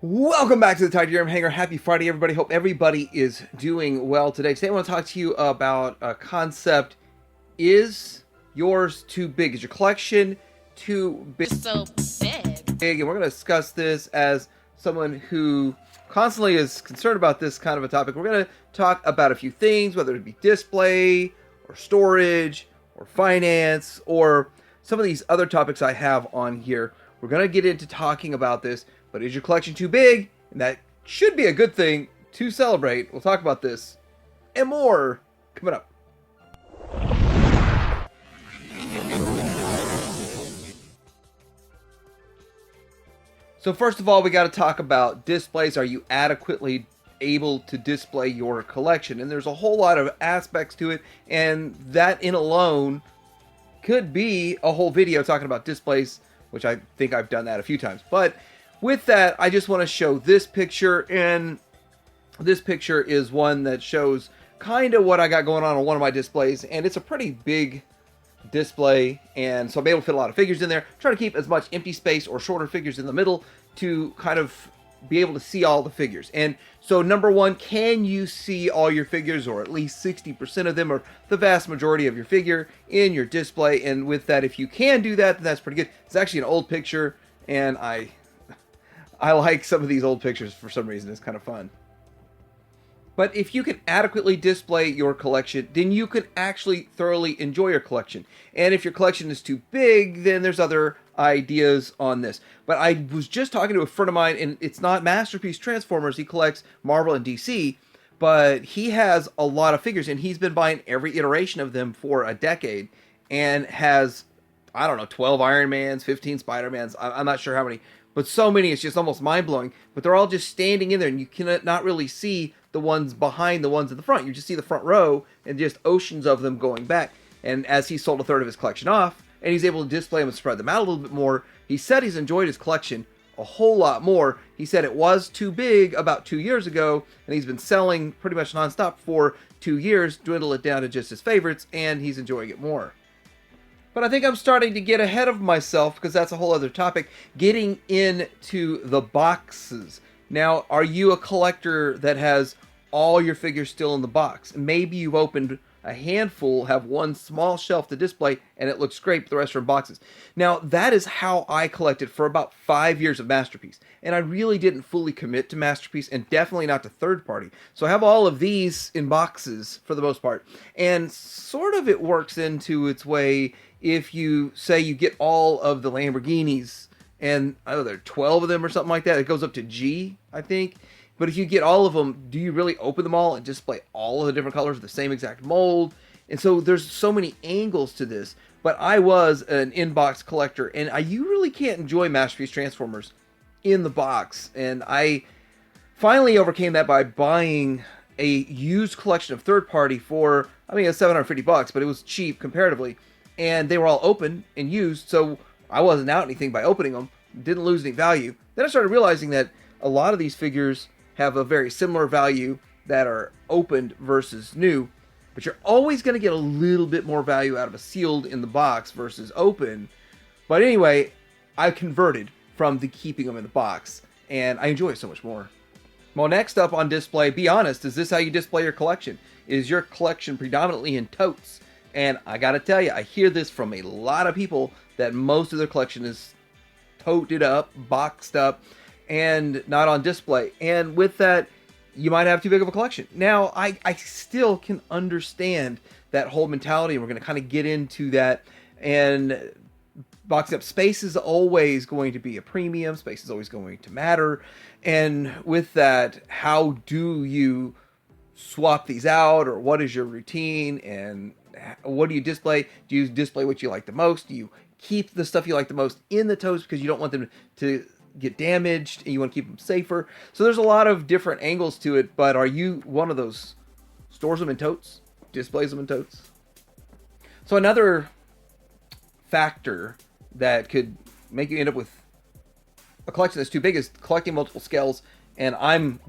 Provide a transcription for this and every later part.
Welcome back to the Titanium Hangar. Happy Friday, everybody. Hope everybody is doing well today. Today I want to talk to you about a concept. Is yours too big? Is your collection too big? So big. And we're going to discuss this as someone who constantly is concerned about this kind of a topic. We're going to talk about a few things, whether it be display or storage or finance or some of these other topics I have on here. We're going to get into talking about this. But is your collection too big? And that should be a good thing to celebrate. We'll talk about this and more coming up. So first of all, we got to talk about displays. Are you adequately able to display your collection? And there's a whole lot of aspects to it, and that in alone could be a whole video talking about displays, which I think I've done that a few times. But with that, I just want to show this picture, and this picture is one that shows kind of what I got going on one of my displays, and it's a pretty big display, and so I'm able to fit a lot of figures in there. Try to keep as much empty space or shorter figures in the middle to kind of be able to see all the figures. And so number one, can you see all your figures, or at least 60% of them, or the vast majority of your figure in your display? And with that, if you can do that, then that's pretty good. It's actually an old picture, and I like some of these old pictures for some reason. It's kind of fun. But if you can adequately display your collection, then you can actually thoroughly enjoy your collection. And if your collection is too big, then there's other ideas on this. But I was just talking to a friend of mine, and it's not Masterpiece Transformers. He collects Marvel and DC, but he has a lot of figures, and he's been buying every iteration of them for a decade, and has, I don't know, 12 Iron Mans, 15 Spider-Mans. I'm not sure how many. But so many, it's just almost mind-blowing. But they're all just standing in there, and you cannot really see the ones behind the ones in the front. You just see the front row, and just oceans of them going back. And as he sold a third of his collection off, and he's able to display them and spread them out a little bit more, he said he's enjoyed his collection a whole lot more. He said it was too big about 2 years ago, and he's been selling pretty much nonstop for 2 years, dwindle it down to just his favorites, and he's enjoying it more. But I think I'm starting to get ahead of myself, because that's a whole other topic, getting into the boxes. Now, are you a collector that has all your figures still in the box? Maybe you've opened a handful, have one small shelf to display, and it looks great, but the rest are in boxes. Now, that is how I collected for about 5 years of Masterpiece. And I really didn't fully commit to Masterpiece, and definitely not to third party. So I have all of these in boxes for the most part. And sort of it works into its way if you say you get all of the Lamborghinis, and I don't know, there are 12 of them or something like that. It goes up to G, I think. But if you get all of them, do you really open them all and display all of the different colors of the same exact mold? And so there's so many angles to this. But I was an in-box collector, and you really can't enjoy Masterpiece Transformers in the box. And I finally overcame that by buying a used collection of third party for, I mean, it was $750, but it was cheap comparatively. And they were all open and used, so I wasn't out anything by opening them. Didn't lose any value. Then I started realizing that a lot of these figures have a very similar value that are opened versus new, but you're always going to get a little bit more value out of a sealed in the box versus open. But anyway, I converted from the keeping them in the box, and I enjoy it so much more. Well, next up on display, be honest, is this how you display your collection? Is your collection predominantly in totes? And I gotta tell you, I hear this from a lot of people that most of their collection is toted up, boxed up, and not on display. And with that, you might have too big of a collection. Now, I still can understand that whole mentality, and we're going to kind of get into that. And boxing up space is always going to be a premium. Space is always going to matter. And with that, how do you swap these out, or what is your routine, and what do you display? Do you display what you like the most? Do you keep the stuff you like the most in the totes because you don't want them to get damaged and you want to keep them safer? So there's a lot of different angles to it, but are you one of those stores them in totes, displays them in totes? So another factor that could make you end up with a collection that's too big is collecting multiple scales, and I'm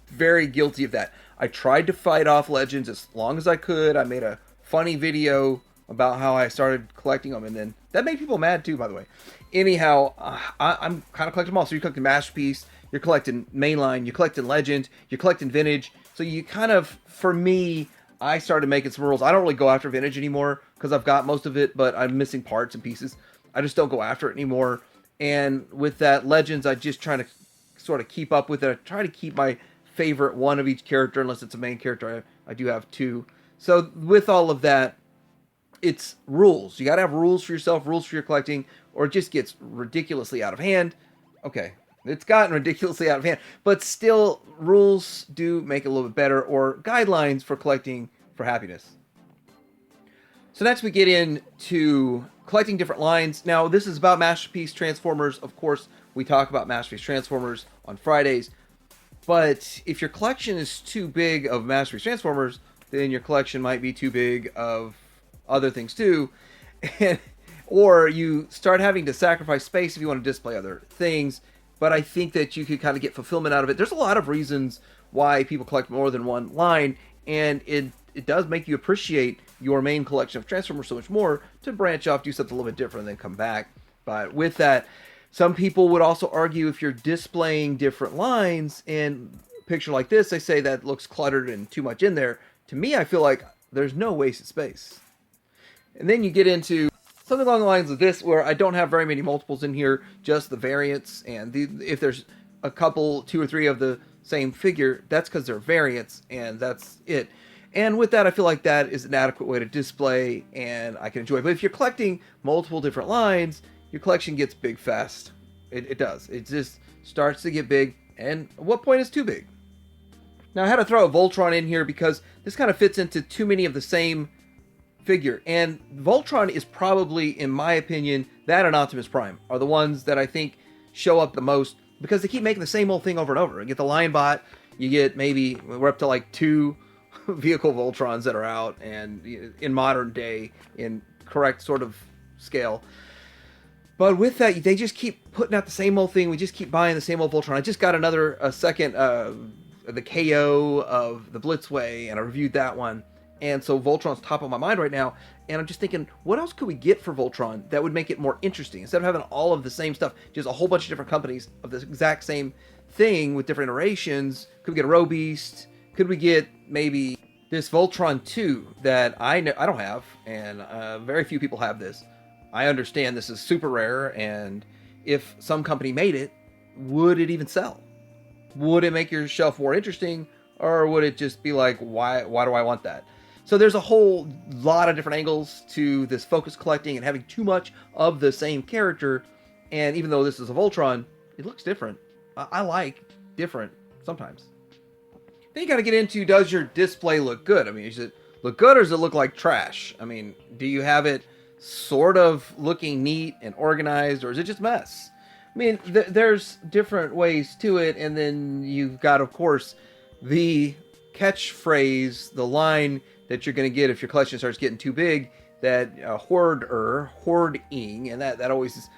very guilty of that. I tried to fight off Legends as long as I could. I made a funny video about how I started collecting them, and then that made people mad too, by the way. Anyhow, I'm kind of collecting them all. So you're collecting Masterpiece, you're collecting Mainline, you're collecting Legend, you're collecting Vintage. So you kind of, for me, I started making some rules. I don't really go after Vintage anymore because I've got most of it, but I'm missing parts and pieces. I just don't go after it anymore. And with that Legends, I just try to sort of keep up with it. I try to keep my favorite one of each character, unless it's a main character. I do have two. So with all of that, it's rules. You got to have rules for yourself, rules for your collecting, or it just gets ridiculously out of hand. Okay, it's gotten ridiculously out of hand, but still, rules do make it a little bit better, or guidelines for collecting for happiness. So next we get into collecting different lines. Now, this is about Masterpiece Transformers. Of course, we talk about Masterpiece Transformers on Fridays. But if your collection is too big of Masterpiece Transformers, then your collection might be too big of other things too. Or you start having to sacrifice space if you want to display other things. But I think that you could kind of get fulfillment out of it. There's a lot of reasons why people collect more than one line. And it does make you appreciate your main collection of Transformers so much more to branch off, do something a little bit different, and then come back. But with that, some people would also argue if you're displaying different lines in a picture like this, they say that looks cluttered and too much in there. To me, I feel like there's no wasted space. And then you get into something along the lines of this, where I don't have very many multiples in here, just the variants. And if there's a couple, 2 or 3 of the same figure, that's because they're variants, and that's it. And with that, I feel like that is an adequate way to display, and I can enjoy it. But if you're collecting multiple different lines, your collection gets big fast. It does. It just starts to get big, and at what point is too big? Now, I had to throw a Voltron in here because this kind of fits into too many of the same figure. And Voltron is probably, in my opinion, that and Optimus Prime are the ones that I think show up the most, because they keep making the same old thing over and over. You get the Lion Bot, you get maybe, we're up to like 2 vehicle Voltrons that are out, and in modern day, in correct sort of scale. But with that, they just keep putting out the same old thing. We just keep buying the same old Voltron. I just got a second, the KO of the Blitzway, and I reviewed that one. And so Voltron's top of my mind right now. And I'm just thinking, what else could we get for Voltron that would make it more interesting? Instead of having all of the same stuff, just a whole bunch of different companies of the exact same thing with different iterations. Could we get a Row Beast? Could we get maybe this Voltron 2 that I don't have, and very few people have this. I understand this is super rare, and if some company made it, would it even sell? Would it make your shelf more interesting, or would it just be like, why do I want that? So there's a whole lot of different angles to this focus collecting and having too much of the same character. And even though this is a Voltron, it looks different. I like different sometimes. Then you got to get into, does your display look good? I mean, does it look good, or does it look like trash? I mean, do you have it sort of looking neat and organized, or is it just mess? I mean, there's different ways to it. And then you've got, of course, the catchphrase, the line that you're going to get if your collection starts getting too big, that hoarding, and that always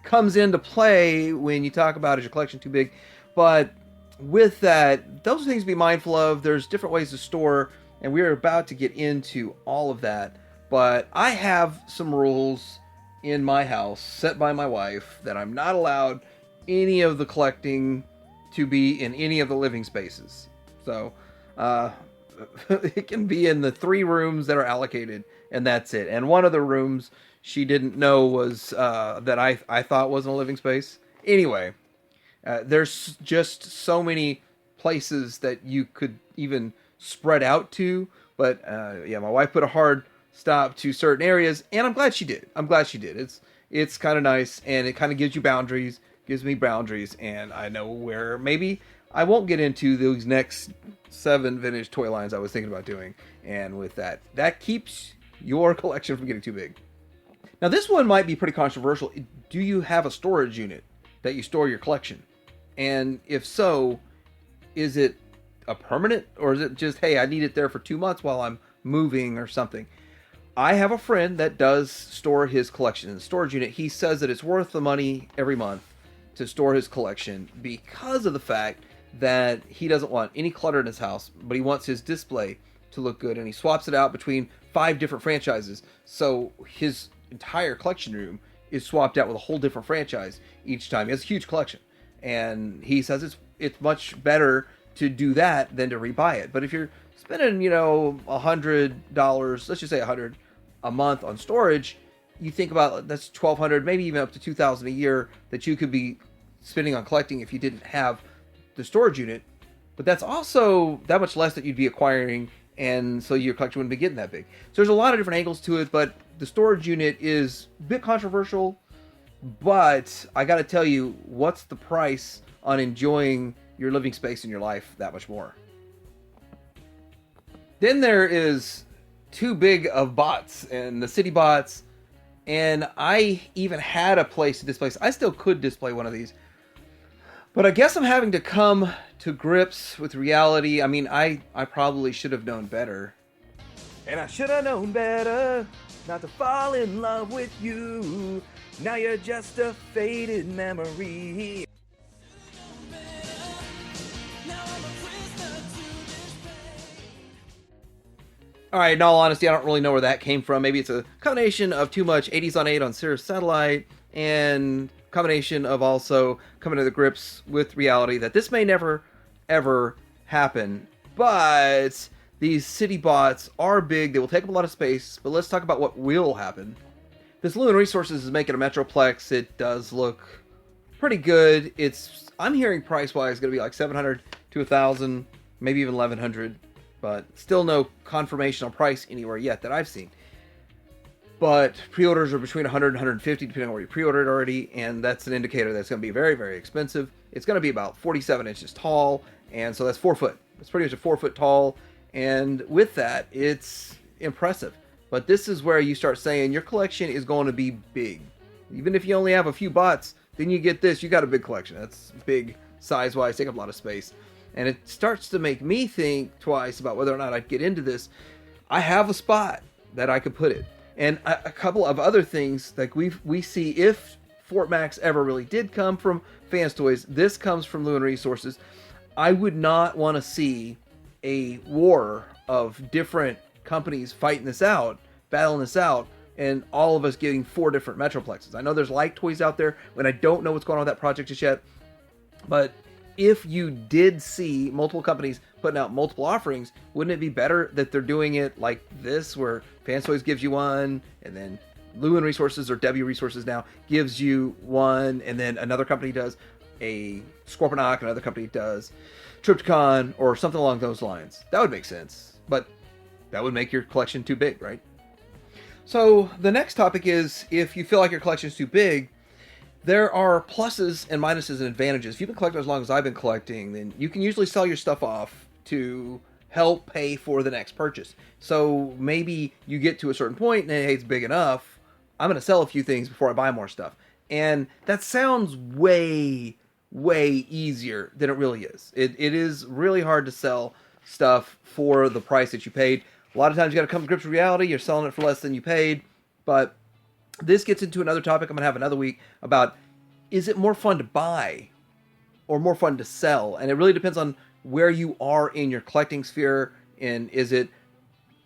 comes into play when you talk about, is your collection too big? But with that, those are things to be mindful of. There's different ways to store, and we're about to get into all of that. But I have some rules in my house set by my wife that I'm not allowed any of the collecting to be in any of the living spaces. So it can be in the 3 rooms that are allocated, and that's it. And one of the rooms she didn't know was that I thought wasn't a living space. Anyway, there's just so many places that you could even spread out to. But yeah, my wife put a hard stop to certain areas, and I'm glad she did. It's kind of nice, and it kind of gives you boundaries, gives me boundaries, and I know where maybe I won't get into those next 7 vintage toy lines I was thinking about doing. And with that keeps your collection from getting too big. Now, this one might be pretty controversial. Do you have a storage unit that you store your collection? And if so, is it a permanent, or is it just, hey, I need it there for 2 months while I'm moving or something? I have a friend that does store his collection in a storage unit. He says that it's worth the money every month to store his collection because of the fact that he doesn't want any clutter in his house, but he wants his display to look good, and he swaps it out between 5 different franchises. So his entire collection room is swapped out with a whole different franchise each time. He has a huge collection, and he says it's much better to do that than to rebuy it. But if you're spending, $100, let's just say 100 a month on storage, you think about that's 1,200, maybe even up to 2,000 a year that you could be spending on collecting if you didn't have the storage unit. But that's also that much less that you'd be acquiring, and so your collection wouldn't be getting that big. So there's a lot of different angles to it, but the storage unit is a bit controversial. But I got to tell you, what's the price on enjoying your living space in your life that much more? Then there is too big of bots and the city bots, and I even had a place to display. I still could display one of these, but I guess I'm having to come to grips with reality. I mean, I probably should have known better. And I should have known better not to fall in love with you. Now you're just a faded memory. Alright, in all honesty, I don't really know where that came from. Maybe it's a combination of too much 80s on 8 on Sirius Satellite, and combination of also coming to the grips with reality that this may never, ever happen. But these city bots are big. They will take up a lot of space. But let's talk about what will happen. This Lumen Resources is making a Metroplex. It does look pretty good. I'm hearing price-wise going to be like 700 to 1,000, maybe even 1,100. But still no confirmation on price anywhere yet that I've seen. But pre-orders are between 100 and 150 depending on where you pre-ordered already, and that's an indicator that it's going to be very, very expensive. It's going to be about 47 inches tall, and so that's 4 foot. It's pretty much a 4 foot tall, and with that, it's impressive. But this is where you start saying your collection is going to be big. Even if you only have a few bots, then you get this. You got a big collection. That's big size-wise, take up a lot of space. And it starts to make me think twice about whether or not I'd get into this. I have a spot that I could put it. And a couple of other things, like we see if Fort Max ever really did come from Fans Toys, this comes from Lumen Resources. I would not want to see a war of different companies fighting this out, battling this out, and all of us getting 4 different Metroplexes. I know there's Like Toys out there, and I don't know what's going on with that project just yet, but if you did see multiple companies putting out multiple offerings, wouldn't it be better that they're doing it like this, where Fans Toys gives you one, and then Lumen Resources, or W Resources now, gives you one, and then another company does a Scorponok, another company does Trypticon, or something along those lines? That would make sense, but that would make your collection too big, right? So the next topic is, if you feel like your collection is too big, there are pluses and minuses and advantages. If you've been collecting as long as I've been collecting, then you can usually sell your stuff off to help pay for the next purchase. So maybe you get to a certain point and hey, it's big enough, I'm going to sell a few things before I buy more stuff. And that sounds way, way easier than it really is. It is really hard to sell stuff for the price that you paid. A lot of times you got to come to grips with reality. You're selling it for less than you paid. But this gets into another topic I'm going to have another week about, is it more fun to buy or more fun to sell? And it really depends on where you are in your collecting sphere. And is it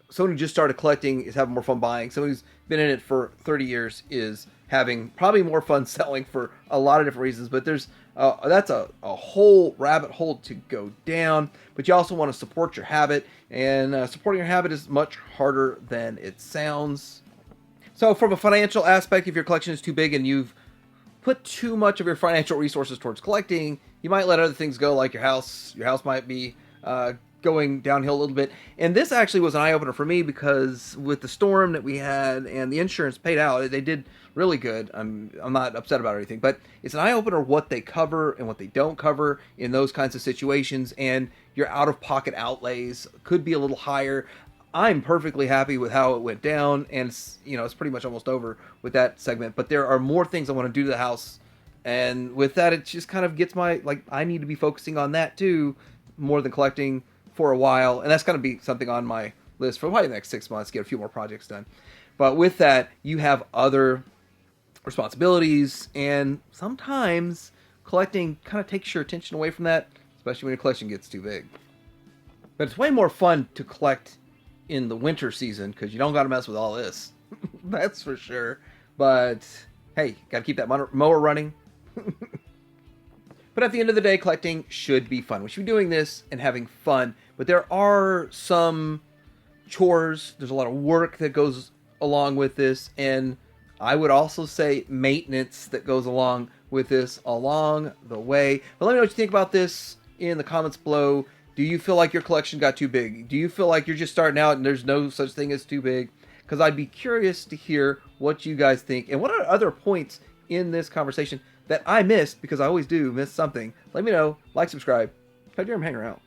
someone who just started collecting is having more fun buying? Someone who's been in it for 30 years is having probably more fun selling for a lot of different reasons. But there's that's a whole rabbit hole to go down. But you also want to support your habit. And supporting your habit is much harder than it sounds. So from a financial aspect, if your collection is too big and you've put too much of your financial resources towards collecting, you might let other things go, like your house. Your house might be going downhill a little bit. And this actually was an eye-opener for me, because with the storm that we had and the insurance paid out, they did really good. I'm not upset about anything, but it's an eye-opener what they cover and what they don't cover in those kinds of situations, and your out-of-pocket outlays could be a little higher. I'm perfectly happy with how it went down, and it's pretty much almost over with that segment. But there are more things I want to do to the house, and with that, it just kind of gets I need to be focusing on that too, more than collecting for a while, and that's going to be something on my list for probably the next 6 months, get a few more projects done. But with that, you have other responsibilities, and sometimes collecting kind of takes your attention away from that, especially when your collection gets too big. But it's way more fun to collect in the winter season, because you don't got to mess with all this. That's for sure. But hey, got to keep that mower running. But at the end of the day, collecting should be fun. We should be doing this and having fun. But there are some chores. There's a lot of work that goes along with this. And I would also say maintenance that goes along with this along the way. But let me know what you think about this in the comments below. Do you feel like your collection got too big? Do you feel like you're just starting out and there's no such thing as too big? Because I'd be curious to hear what you guys think. And what are other points in this conversation that I missed, because I always do miss something. Let me know. Like, subscribe. Come here and hang around.